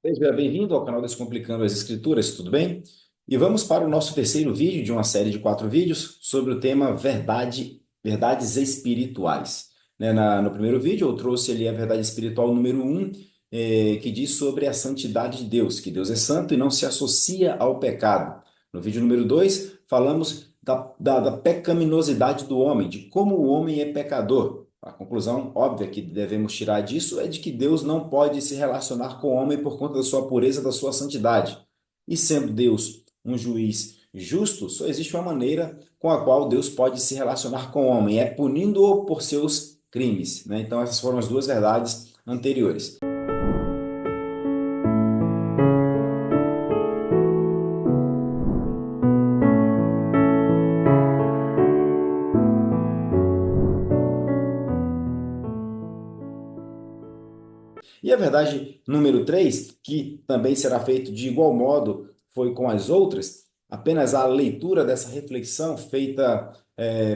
Seja bem-vindo ao canal Descomplicando as Escrituras, tudo bem? E vamos para o nosso terceiro vídeo de uma série de 4 vídeos sobre o tema verdades espirituais. No primeiro vídeo eu trouxe ali a verdade espiritual número 1, que diz sobre a santidade de Deus, que Deus é santo e não se associa ao pecado. No vídeo número 2 falamos da pecaminosidade do homem, de como o homem é pecador. A conclusão óbvia que devemos tirar disso é de que Deus não pode se relacionar com o homem por conta da sua pureza, da sua santidade. E sendo Deus um juiz justo, só existe uma maneira com a qual Deus pode se relacionar com o homem, é punindo-o por seus crimes, né? Então, essas foram as duas verdades anteriores. E a verdade número 3, que também será feito de igual modo foi com as outras, apenas a leitura dessa reflexão feita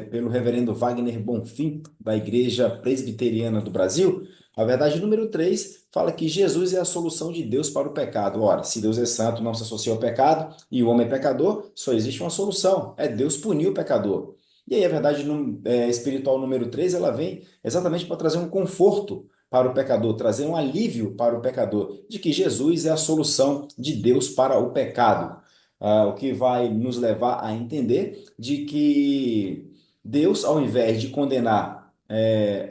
pelo reverendo Wagner Bonfim, da Igreja Presbiteriana do Brasil. A verdade número 3 fala que Jesus é a solução de Deus para o pecado. Ora, se Deus é santo, não se associa ao pecado, e o homem é pecador, só existe uma solução, é Deus punir o pecador. E aí a verdade espiritual número 3, ela vem exatamente para trazer um conforto para o pecador, trazer um alívio para o pecador, de que Jesus é a solução de Deus para o pecado. O que vai nos levar a entender de que Deus, ao invés de condenar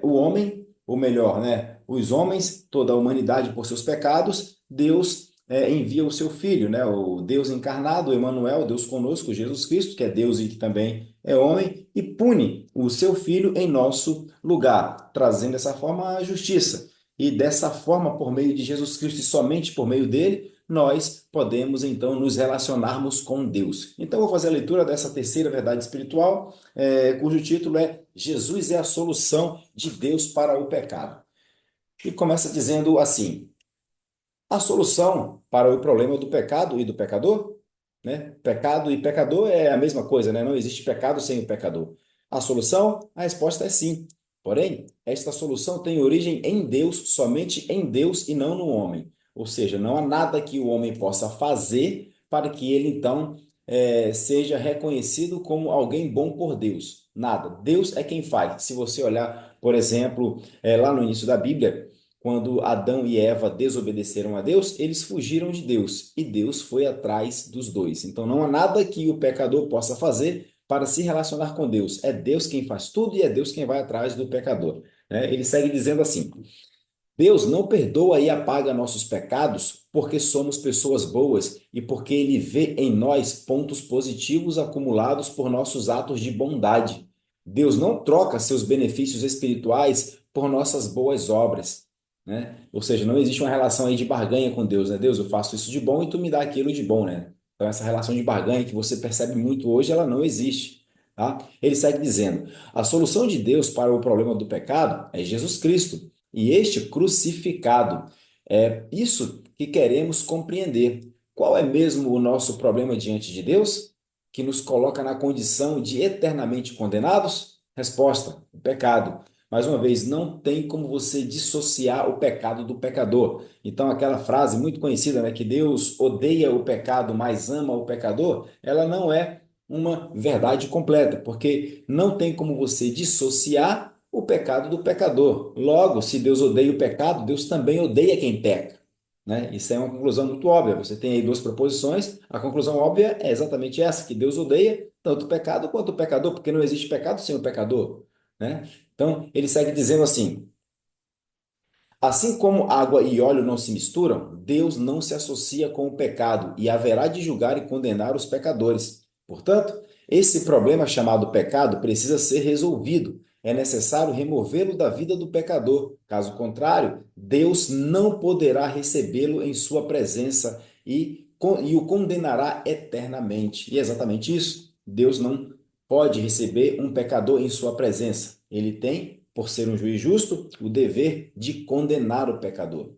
o homem, ou melhor, né, os homens, toda a humanidade por seus pecados, Deus envia o seu Filho, né, o Deus encarnado, Emmanuel, Deus conosco, Jesus Cristo, que é Deus e que também é homem, e pune o seu Filho em nosso lugar, trazendo dessa forma a justiça. E dessa forma, por meio de Jesus Cristo e somente por meio dele, nós podemos então nos relacionarmos com Deus. Então, eu vou fazer a leitura dessa terceira verdade espiritual, cujo título é Jesus é a solução de Deus para o pecado. E começa dizendo assim: a solução para o problema do pecado e do pecador, né? Pecado e pecador é a mesma coisa, né? Não existe pecado sem o pecador. A solução? A resposta é sim. Porém, esta solução tem origem em Deus, somente em Deus e não no homem. Ou seja, não há nada que o homem possa fazer para que ele então seja reconhecido como alguém bom por Deus. Nada. Deus é quem faz. Se você olhar, por exemplo, lá no início da Bíblia, quando Adão e Eva desobedeceram a Deus, eles fugiram de Deus e Deus foi atrás dos dois. Então não há nada que o pecador possa fazer para se relacionar com Deus. É Deus quem faz tudo e é Deus quem vai atrás do pecador, né? Ele segue dizendo assim: Deus não perdoa e apaga nossos pecados porque somos pessoas boas e porque Ele vê em nós pontos positivos acumulados por nossos atos de bondade. Deus não troca seus benefícios espirituais por nossas boas obras, né? Ou seja, não existe uma relação aí de barganha com Deus, né? Deus, eu faço isso de bom e tu me dá aquilo de bom, né? Então essa relação de barganha que você percebe muito hoje, ela não existe, tá? Ele segue dizendo: a solução de Deus para o problema do pecado é Jesus Cristo e este crucificado. É isso que queremos compreender. Qual é mesmo o nosso problema diante de Deus, que nos coloca na condição de eternamente condenados? Resposta: o pecado. Mais uma vez, não tem como você dissociar o pecado do pecador. Então, aquela frase muito conhecida, né, que Deus odeia o pecado, mas ama o pecador, ela não é uma verdade completa, porque não tem como você dissociar o pecado do pecador. Logo, se Deus odeia o pecado, Deus também odeia quem peca, né? Isso é uma conclusão muito óbvia. Você tem aí duas proposições. A conclusão óbvia é exatamente essa, que Deus odeia tanto o pecado quanto o pecador, porque não existe pecado sem o pecador, né? Então, ele segue dizendo assim: assim como água e óleo não se misturam, Deus não se associa com o pecado e haverá de julgar e condenar os pecadores. Portanto, esse problema chamado pecado precisa ser resolvido. É necessário removê-lo da vida do pecador. Caso contrário, Deus não poderá recebê-lo em sua presença e o condenará eternamente. E é exatamente isso. Deus não pode receber um pecador em sua presença. Ele tem, por ser um juiz justo, o dever de condenar o pecador.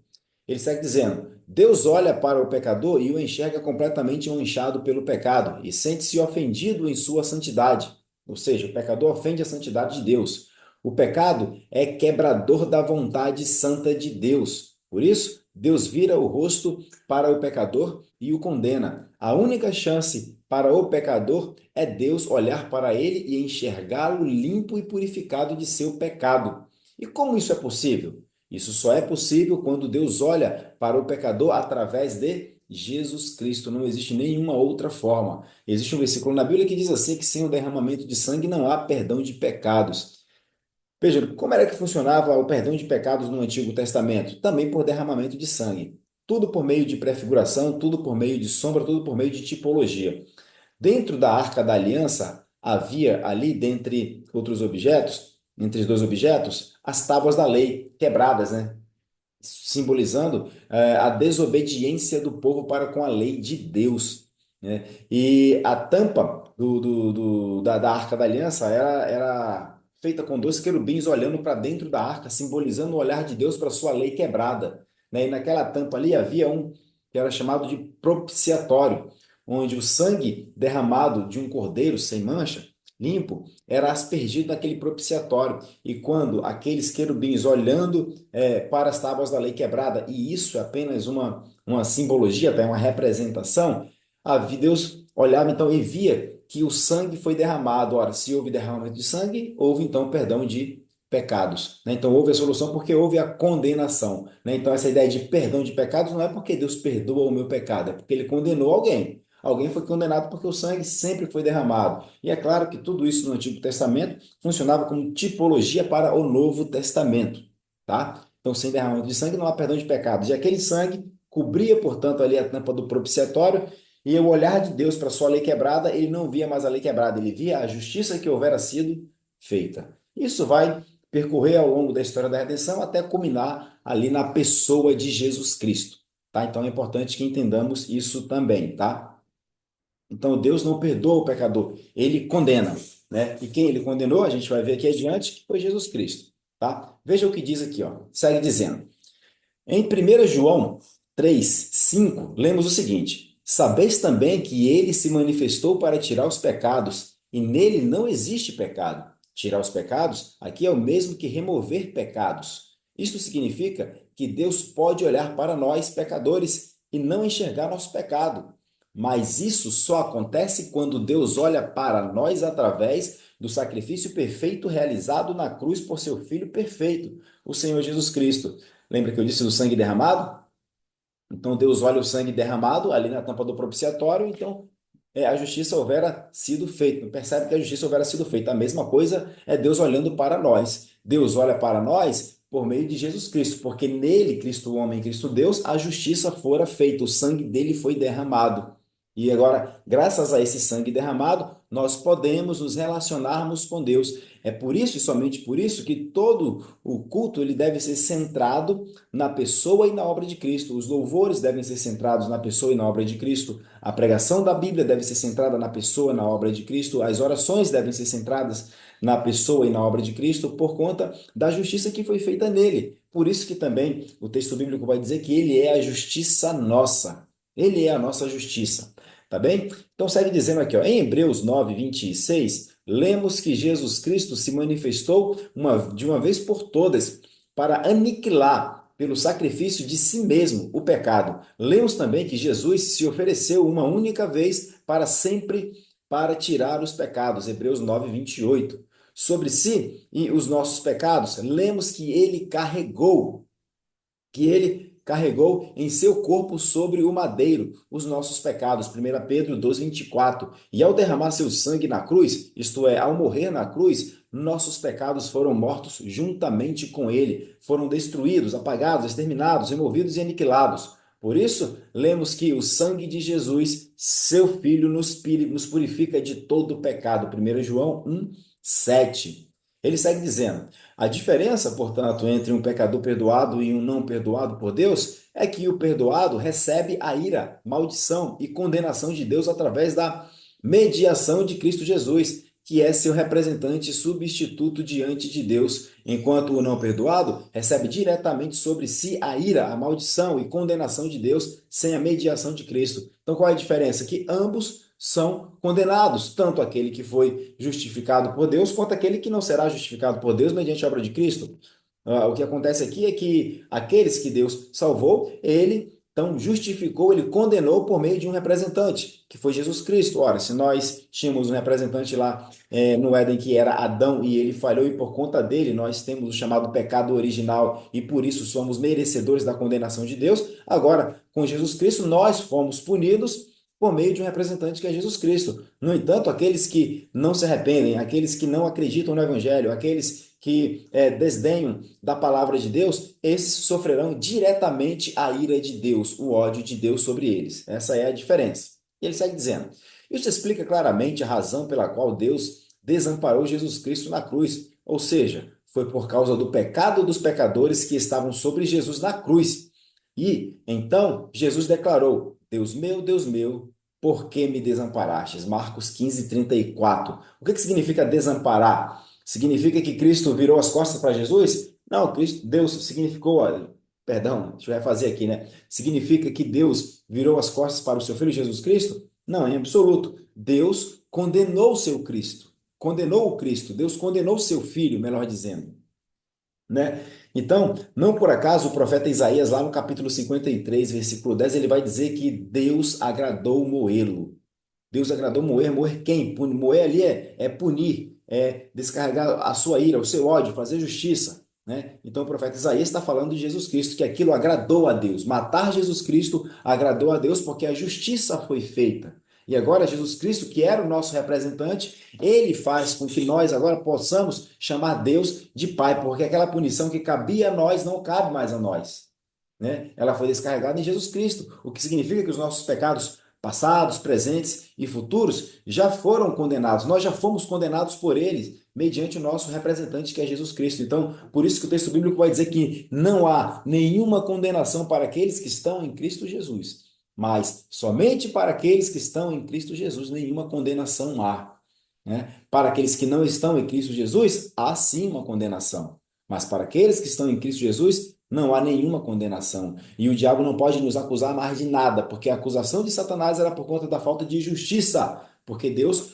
Ele segue dizendo: Deus olha para o pecador e o enxerga completamente manchado pelo pecado e sente-se ofendido em sua santidade. Ou seja, o pecador ofende a santidade de Deus. O pecado é quebrador da vontade santa de Deus. Por isso, Deus vira o rosto para o pecador e o condena. A única chance para o pecador é Deus olhar para ele e enxergá-lo limpo e purificado de seu pecado. E como isso é possível? Isso só é possível quando Deus olha para o pecador através de Jesus Cristo. Não existe nenhuma outra forma. Existe um versículo na Bíblia que diz assim que sem o derramamento de sangue não há perdão de pecados. Veja, como era que funcionava o perdão de pecados no Antigo Testamento? Também por derramamento de sangue. Tudo por meio de prefiguração, tudo por meio de sombra, tudo por meio de tipologia. Dentro da Arca da Aliança, havia ali, dentre outros objetos, entre os dois objetos, as tábuas da lei quebradas, né? Simbolizando a desobediência do povo para com a lei de Deus, né? E a tampa da Arca da Aliança era feita com dois querubins olhando para dentro da arca, simbolizando o olhar de Deus para a sua lei quebrada, né? E naquela tampa ali havia um que era chamado de propiciatório, onde o sangue derramado de um cordeiro sem mancha, limpo, era aspergido naquele propiciatório. E quando aqueles querubins olhando para as tábuas da lei quebrada, e isso é apenas uma simbologia, tá? É uma representação, Deus olhava então e via que o sangue foi derramado. Ora, se houve derramamento de sangue, houve então perdão de pecados, né? Então houve a solução porque houve a condenação, né? Então essa ideia de perdão de pecados não é porque Deus perdoa o meu pecado, é porque ele condenou alguém. Alguém foi condenado porque o sangue sempre foi derramado. E é claro que tudo isso no Antigo Testamento funcionava como tipologia para o Novo Testamento, tá? Então, sem derramamento de sangue não há perdão de pecados. E aquele sangue cobria, portanto, ali a tampa do propiciatório, e o olhar de Deus para a sua lei quebrada, ele não via mais a lei quebrada, ele via a justiça que houvera sido feita. Isso vai percorrer ao longo da história da redenção até culminar ali na pessoa de Jesus Cristo, tá? Então é importante que entendamos isso também, tá? Então Deus não perdoa o pecador, ele condena, né? E quem ele condenou, a gente vai ver aqui adiante, que foi Jesus Cristo, tá? Veja o que diz aqui, ó. Segue dizendo. Em 1 João 3:5, lemos o seguinte: Sabeis também que ele se manifestou para tirar os pecados, e nele não existe pecado. Tirar os pecados, aqui é o mesmo que remover pecados. Isto significa que Deus pode olhar para nós, pecadores, e não enxergar nosso pecado. Mas isso só acontece quando Deus olha para nós através do sacrifício perfeito realizado na cruz por seu Filho perfeito, o Senhor Jesus Cristo. Lembra que eu disse do sangue derramado? Então Deus olha o sangue derramado ali na tampa do propiciatório, então a justiça houvera sido feita. Percebe que a justiça houvera sido feita. A mesma coisa é Deus olhando para nós. Deus olha para nós por meio de Jesus Cristo, porque nele, Cristo homem, Cristo Deus, a justiça fora feita, o sangue dele foi derramado. E agora, graças a esse sangue derramado, nós podemos nos relacionarmos com Deus. É por isso e somente por isso que todo o culto ele deve ser centrado na pessoa e na obra de Cristo. Os louvores devem ser centrados na pessoa e na obra de Cristo. A pregação da Bíblia deve ser centrada na pessoa e na obra de Cristo. As orações devem ser centradas na pessoa e na obra de Cristo por conta da justiça que foi feita nele. Por isso que também o texto bíblico vai dizer que ele é a justiça nossa. Ele é a nossa justiça. Tá bem? Então segue dizendo aqui, ó, em Hebreus 9:26, lemos que Jesus Cristo se manifestou de uma vez por todas para aniquilar pelo sacrifício de si mesmo o pecado. Lemos também que Jesus se ofereceu uma única vez para sempre para tirar os pecados. Hebreus 9:28. Sobre si e os nossos pecados, lemos que ele carregou em seu corpo sobre o madeiro os nossos pecados. 1 Pedro 2:24. E ao derramar seu sangue na cruz, isto é, ao morrer na cruz, nossos pecados foram mortos juntamente com ele, foram destruídos, apagados, exterminados, removidos e aniquilados. Por isso, lemos que o sangue de Jesus, seu Filho, nos purifica de todo pecado. 1 João 1:7. Ele segue dizendo: a diferença, portanto, entre um pecador perdoado e um não perdoado por Deus é que o perdoado recebe a ira, maldição e condenação de Deus através da mediação de Cristo Jesus, que é seu representante substituto diante de Deus, enquanto o não perdoado recebe diretamente sobre si a ira, a maldição e condenação de Deus sem a mediação de Cristo. Então, qual é a diferença? Que ambos são condenados, tanto aquele que foi justificado por Deus, quanto aquele que não será justificado por Deus mediante a obra de Cristo. O que acontece aqui é que aqueles que Deus salvou, ele então justificou, ele condenou por meio de um representante, que foi Jesus Cristo. Ora, se nós tínhamos um representante lá no Éden que era Adão e ele falhou e por conta dele nós temos o chamado pecado original e por isso somos merecedores da condenação de Deus, agora com Jesus Cristo nós fomos punidos por meio de um representante que é Jesus Cristo. No entanto, aqueles que não se arrependem, aqueles que não acreditam no Evangelho, aqueles que desdenham da palavra de Deus, esses sofrerão diretamente a ira de Deus, o ódio de Deus sobre eles. Essa é a diferença. E ele segue dizendo: isso explica claramente a razão pela qual Deus desamparou Jesus Cristo na cruz, ou seja, foi por causa do pecado dos pecadores que estavam sobre Jesus na cruz. E então Jesus declarou: Deus meu, por que me desamparastes? Marcos 15:34. O que significa desamparar? Significa que Cristo virou as costas para Jesus? Não, Deus significou, olha, perdão, deixa eu refazer aqui, né? Significa que Deus virou as costas para o seu filho Jesus Cristo? Não, em absoluto. Deus condenou o seu Cristo. Condenou o Cristo. Deus condenou o seu filho, melhor dizendo, né? Então, não por acaso o profeta Isaías, lá no capítulo 53, versículo 10, ele vai dizer que Deus agradou moê-lo. Deus agradou moer, moer quem? Moer ali é punir, é descarregar a sua ira, o seu ódio, fazer justiça, né? Então o profeta Isaías está falando de Jesus Cristo, que aquilo agradou a Deus. Matar Jesus Cristo agradou a Deus porque a justiça foi feita. E agora Jesus Cristo, que era o nosso representante, ele faz com que nós agora possamos chamar Deus de Pai, porque aquela punição que cabia a nós não cabe mais a nós, né? Ela foi descarregada em Jesus Cristo, o que significa que os nossos pecados passados, presentes e futuros já foram condenados. Nós já fomos condenados por eles, mediante o nosso representante, que é Jesus Cristo. Então, por isso que o texto bíblico vai dizer que não há nenhuma condenação para aqueles que estão em Cristo Jesus, mas somente para aqueles que estão em Cristo Jesus, nenhuma condenação há, né? Para aqueles que não estão em Cristo Jesus, há sim uma condenação. Mas para aqueles que estão em Cristo Jesus, não há nenhuma condenação. E o diabo não pode nos acusar mais de nada, porque a acusação de Satanás era por conta da falta de justiça, porque Deus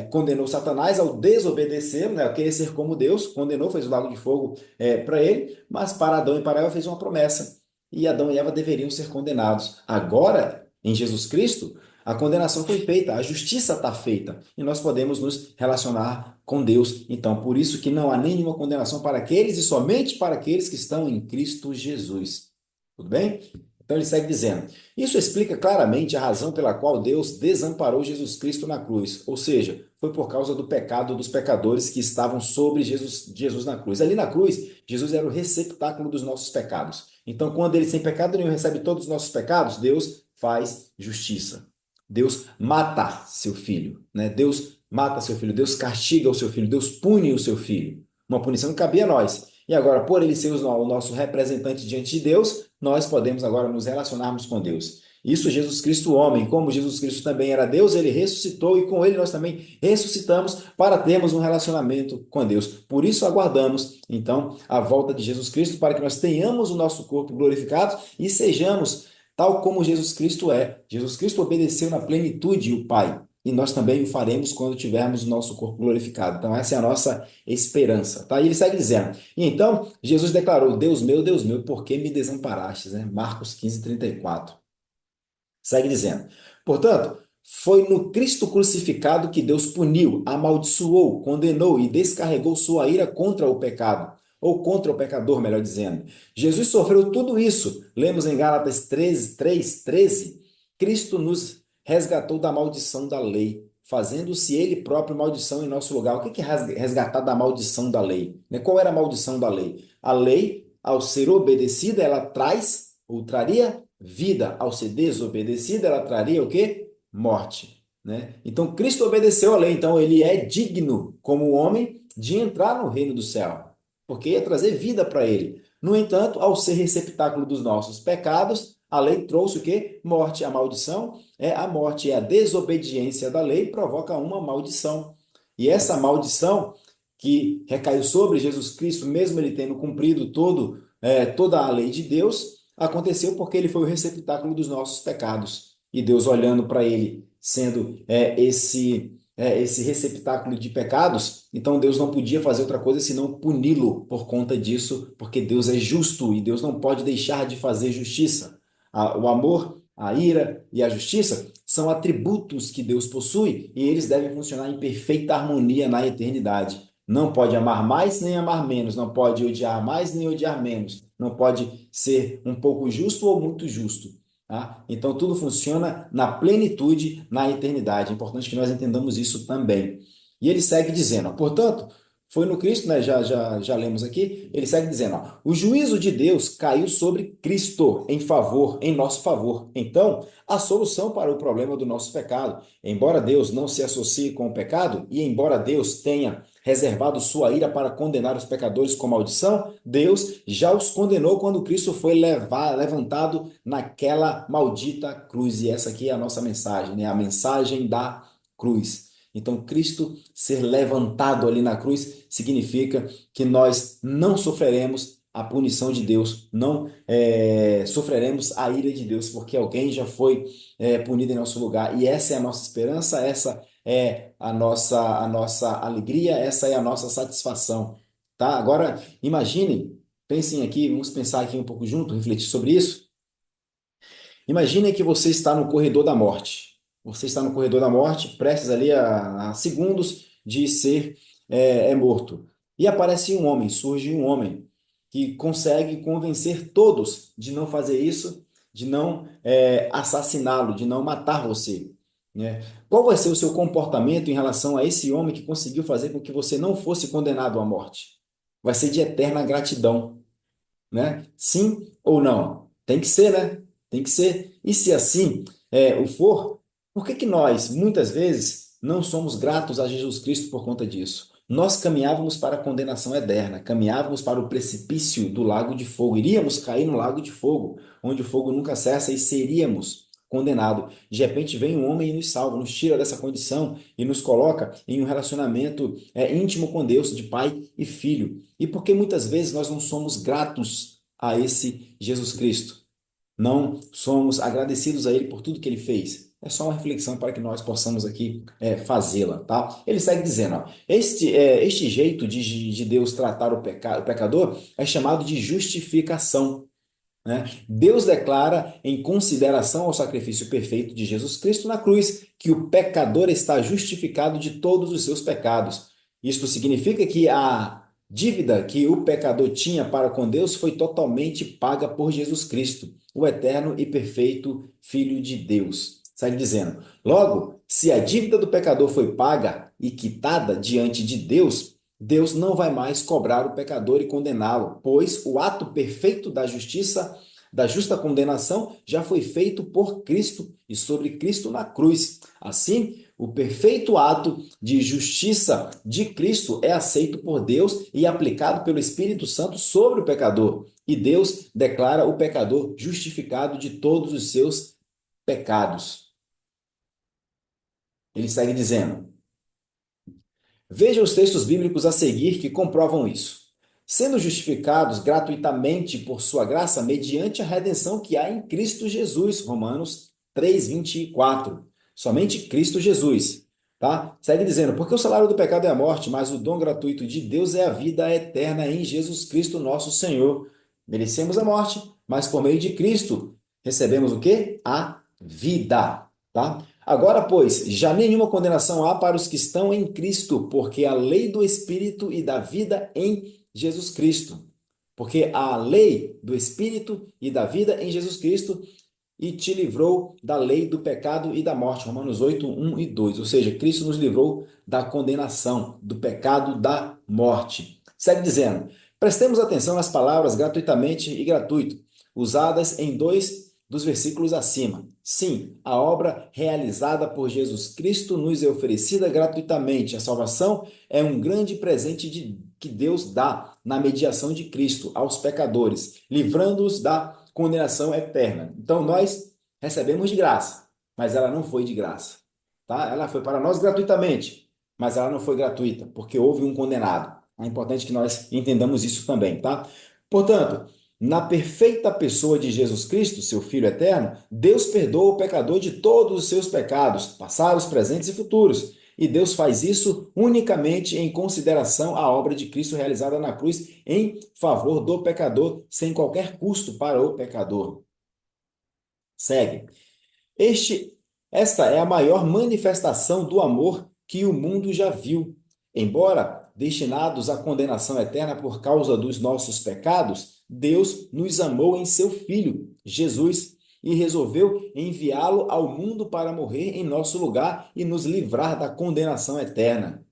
condenou Satanás ao desobedecer, né, a querer ser como Deus, condenou, fez o lago de fogo para ele, mas para Adão e para Eva fez uma promessa. E Adão e Eva deveriam ser condenados. Agora, em Jesus Cristo, a condenação foi feita, a justiça está feita, e nós podemos nos relacionar com Deus. Então, por isso que não há nenhuma condenação para aqueles e somente para aqueles que estão em Cristo Jesus. Tudo bem? Então ele segue dizendo: isso explica claramente a razão pela qual Deus desamparou Jesus Cristo na cruz, ou seja, foi por causa do pecado dos pecadores que estavam sobre Jesus na cruz. Ali na cruz, Jesus era o receptáculo dos nossos pecados. Então, quando ele sem pecado nenhum recebe todos os nossos pecados, Deus faz justiça. Deus mata seu filho, né? Deus mata seu filho, Deus castiga o seu filho, Deus pune o seu filho. Uma punição que cabia a nós. E agora, por ele ser o nosso representante diante de Deus, nós podemos agora nos relacionarmos com Deus. Isso Jesus Cristo, homem, como Jesus Cristo também era Deus, ele ressuscitou e com ele nós também ressuscitamos para termos um relacionamento com Deus. Por isso aguardamos, então, a volta de Jesus Cristo para que nós tenhamos o nosso corpo glorificado e sejamos tal como Jesus Cristo é. Jesus Cristo obedeceu na plenitude o Pai, e nós também o faremos quando tivermos o nosso corpo glorificado. Então, essa é a nossa esperança. Tá? E ele segue dizendo: e então Jesus declarou: Deus meu, por que me desamparastes? Né? Marcos 15:34. Segue dizendo: portanto, foi no Cristo crucificado que Deus puniu, amaldiçoou, condenou e descarregou sua ira contra o pecado, ou contra o pecador, melhor dizendo. Jesus sofreu tudo isso. Lemos em Gálatas 13. Cristo nos resgatou da maldição da lei, fazendo-se ele próprio maldição em nosso lugar. O que é resgatar da maldição da lei? Qual era a maldição da lei? A lei, ao ser obedecida, ela traz ou traria vida. Ao ser desobedecida, ela traria o quê? Morte, né? Então, Cristo obedeceu a lei, então ele é digno, como homem, de entrar no reino do céu, porque ia trazer vida para ele. No entanto, ao ser receptáculo dos nossos pecados, a lei trouxe o quê? Morte. A maldição é a morte, é a desobediência da lei provoca uma maldição. E essa maldição que recaiu sobre Jesus Cristo, mesmo ele tendo cumprido toda a lei de Deus, aconteceu porque ele foi o receptáculo dos nossos pecados. E Deus olhando para ele, sendo esse esse receptáculo de pecados, então Deus não podia fazer outra coisa senão puni-lo por conta disso, porque Deus é justo e Deus não pode deixar de fazer justiça. O amor, a ira e a justiça são atributos que Deus possui e eles devem funcionar em perfeita harmonia na eternidade. Não pode amar mais nem amar menos, não pode odiar mais nem odiar menos, não pode ser um pouco justo ou muito justo. Tá? Então, tudo funciona na plenitude, na eternidade. É importante que nós entendamos isso também. E ele segue dizendo, ó, portanto, foi no Cristo, né? Já lemos aqui, ele segue dizendo, ó, o juízo de Deus caiu sobre Cristo em nosso favor. Então, a solução para o problema do nosso pecado, embora Deus não se associe com o pecado, e embora Deus tenha reservado sua ira para condenar os pecadores com maldição, Deus já os condenou quando Cristo foi levantado naquela maldita cruz. E essa aqui é a nossa mensagem, né? A mensagem da cruz. Então, Cristo ser levantado ali na cruz significa que nós não sofreremos a punição de Deus, não sofreremos a ira de Deus, porque alguém já foi punido em nosso lugar. E essa é a nossa esperança, essa é a nossa alegria, essa é a nossa satisfação, tá? Agora, imaginem, pensem aqui, vamos pensar aqui um pouco junto, refletir sobre isso. Imaginem que você está no corredor da morte. Você está no corredor da morte, prestes ali a segundos de ser morto. E aparece um homem, surge um homem que consegue convencer todos de não fazer isso, de não assassiná-lo, de não matar você, né? Qual vai ser o seu comportamento em relação a esse homem que conseguiu fazer com que você não fosse condenado à morte? Vai ser de eterna gratidão, né? Sim ou não? Tem que ser, né? Tem que ser. E se assim o for, por que que nós, muitas vezes, não somos gratos a Jesus Cristo por conta disso? Nós caminhávamos para a condenação eterna, caminhávamos para o precipício do lago de fogo, iríamos cair no lago de fogo, onde o fogo nunca cessa e seríamos condenados. De repente vem um homem e nos salva, nos tira dessa condição e nos coloca em um relacionamento íntimo com Deus, de pai e filho. E por que muitas vezes nós não somos gratos a esse Jesus Cristo? Não somos agradecidos a Ele por tudo que Ele fez? É só uma reflexão para que nós possamos aqui fazê-la, tá? Ele segue dizendo, ó, este jeito de Deus tratar o pecador é chamado de justificação, né? Deus declara, em consideração ao sacrifício perfeito de Jesus Cristo na cruz, que o pecador está justificado de todos os seus pecados. Isto significa que a dívida que o pecador tinha para com Deus foi totalmente paga por Jesus Cristo, o eterno e perfeito Filho de Deus. Segue dizendo: logo, se a dívida do pecador foi paga e quitada diante de Deus, Deus não vai mais cobrar o pecador e condená-lo, pois o ato perfeito da justiça, da justa condenação, já foi feito por Cristo e sobre Cristo na cruz. Assim, o perfeito ato de justiça de Cristo é aceito por Deus e aplicado pelo Espírito Santo sobre o pecador. E Deus declara o pecador justificado de todos os seus pecados. Ele segue dizendo: veja os textos bíblicos a seguir que comprovam isso. Sendo justificados gratuitamente por sua graça, mediante a redenção que há em Cristo Jesus. Romanos 3:24. Somente Cristo Jesus. Tá? Segue dizendo, porque o salário do pecado é a morte, mas o dom gratuito de Deus é a vida eterna em Jesus Cristo nosso Senhor. Merecemos a morte, mas por meio de Cristo recebemos o quê? A vida. Tá? Agora, pois, já nenhuma condenação há para os que estão em Cristo, porque a lei do Espírito e da vida em Jesus Cristo. Porque a lei do Espírito e da vida em Jesus Cristo e te livrou da lei do pecado e da morte. Romanos 8:1 e 2. Ou seja, Cristo nos livrou da condenação, do pecado, da morte. Segue dizendo, prestemos atenção nas palavras gratuitamente e gratuito, usadas em dois dos versículos acima. Sim, a obra realizada por Jesus Cristo nos é oferecida gratuitamente. A salvação é um grande presente que Deus dá na mediação de Cristo aos pecadores, livrando-os da condenação eterna. Então nós recebemos de graça, mas ela não foi de graça, tá? Ela foi para nós gratuitamente, mas ela não foi gratuita, porque houve um condenado. É importante que nós entendamos isso também, tá? Portanto, na perfeita pessoa de Jesus Cristo, seu Filho eterno, Deus perdoa o pecador de todos os seus pecados, passados, presentes e futuros, E Deus faz isso unicamente em consideração à obra de Cristo realizada na cruz em favor do pecador, sem qualquer custo para o pecador. Segue. Este, esta é a maior manifestação do amor que o mundo já viu. Embora destinados à condenação eterna por causa dos nossos pecados, Deus nos amou em seu Filho, Jesus, e resolveu enviá-lo ao mundo para morrer em nosso lugar e nos livrar da condenação eterna.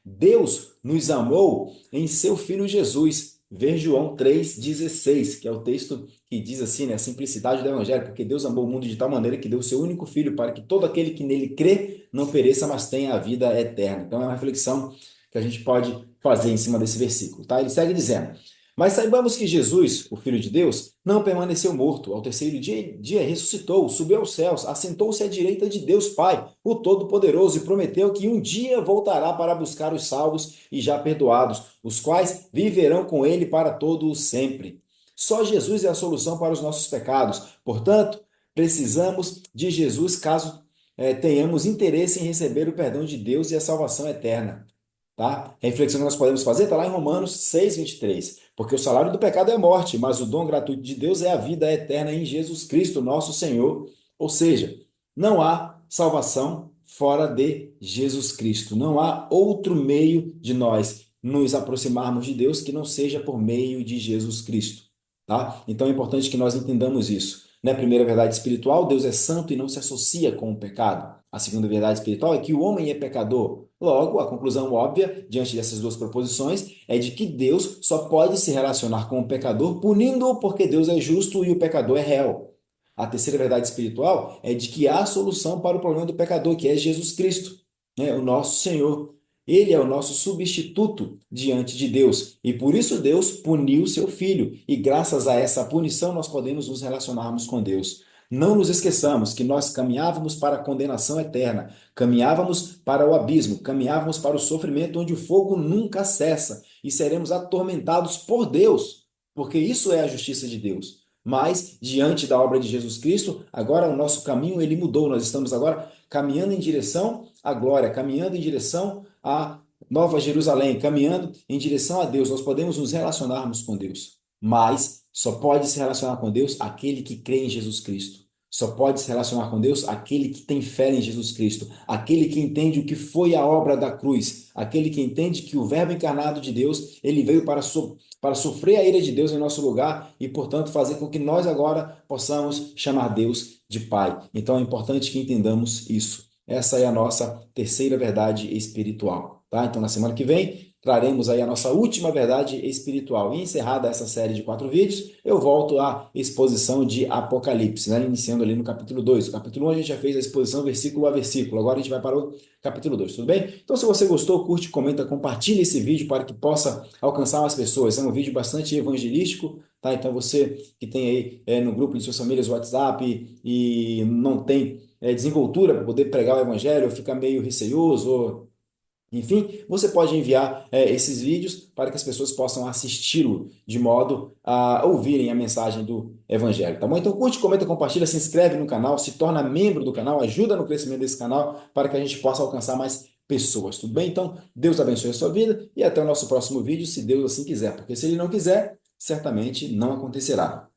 Deus nos amou em seu Filho Jesus. Ver João 3,16, que é o texto que diz assim, né, a simplicidade do Evangelho, porque Deus amou o mundo de tal maneira que deu o seu único Filho para que todo aquele que nele crê não pereça, mas tenha a vida eterna. Então é uma reflexão que a gente pode fazer em cima desse versículo, tá? Ele segue dizendo: mas saibamos que Jesus, o Filho de Deus, não permaneceu morto. Ao terceiro dia ressuscitou, subiu aos céus, assentou-se à direita de Deus Pai, o Todo-Poderoso, e prometeu que um dia voltará para buscar os salvos e já perdoados, os quais viverão com ele para todo o sempre. Só Jesus é a solução para os nossos pecados. Portanto, precisamos de Jesus caso tenhamos interesse em receber o perdão de Deus e a salvação eterna. Tá? A reflexão que nós podemos fazer está lá em Romanos 6,23. Porque o salário do pecado é a morte, mas o dom gratuito de Deus é a vida eterna em Jesus Cristo, nosso Senhor. Ou seja, não há salvação fora de Jesus Cristo. Não há outro meio de nós nos aproximarmos de Deus que não seja por meio de Jesus Cristo. Tá? Então é importante que nós entendamos isso. Na primeira verdade espiritual, Deus é santo e não se associa com o pecado. A segunda verdade espiritual é que o homem é pecador. Logo, a conclusão óbvia, diante dessas duas proposições, é de que Deus só pode se relacionar com o pecador punindo-o porque Deus é justo e o pecador é réu. A terceira verdade espiritual é de que há solução para o problema do pecador, que é Jesus Cristo, né, o nosso Senhor. Ele é o nosso substituto diante de Deus. E por isso Deus puniu seu filho. E graças a essa punição nós podemos nos relacionarmos com Deus. Não nos esqueçamos que nós caminhávamos para a condenação eterna, caminhávamos para o abismo, caminhávamos para o sofrimento onde o fogo nunca cessa e seremos atormentados por Deus, porque isso é a justiça de Deus. Mas, diante da obra de Jesus Cristo, agora o nosso caminho ele mudou. Nós estamos agora caminhando em direção à glória, caminhando em direção à Nova Jerusalém, caminhando em direção a Deus. Nós podemos nos relacionarmos com Deus, mas só pode se relacionar com Deus aquele que crê em Jesus Cristo. Só pode se relacionar com Deus aquele que tem fé em Jesus Cristo, aquele que entende o que foi a obra da cruz, aquele que entende que o Verbo encarnado de Deus, ele veio para sofrer a ira de Deus em nosso lugar e, portanto, fazer com que nós agora possamos chamar Deus de Pai. Então é importante que entendamos isso. Essa é a nossa terceira verdade espiritual, tá? Então, na semana que vem, traremos aí a nossa última verdade espiritual. E encerrada essa série de 4 vídeos, eu volto à exposição de Apocalipse, né? Iniciando ali no capítulo 2. O capítulo 1 a gente já fez a exposição versículo a versículo. Agora a gente vai para o capítulo 2, tudo bem? Então, se você gostou, curte, comenta, compartilhe esse vídeo para que possa alcançar mais pessoas. É um vídeo bastante evangelístico, tá? Então, você que tem aí no grupo de suas famílias WhatsApp e não tem desenvoltura para poder pregar o evangelho, ou fica meio receoso, enfim, você pode enviar esses vídeos para que as pessoas possam assisti-lo de modo a ouvirem a mensagem do Evangelho, tá bom? Então curte, comenta, compartilha, se inscreve no canal, se torna membro do canal, ajuda no crescimento desse canal para que a gente possa alcançar mais pessoas, tudo bem? Então, Deus abençoe a sua vida e até o nosso próximo vídeo, se Deus assim quiser, porque se Ele não quiser, certamente não acontecerá.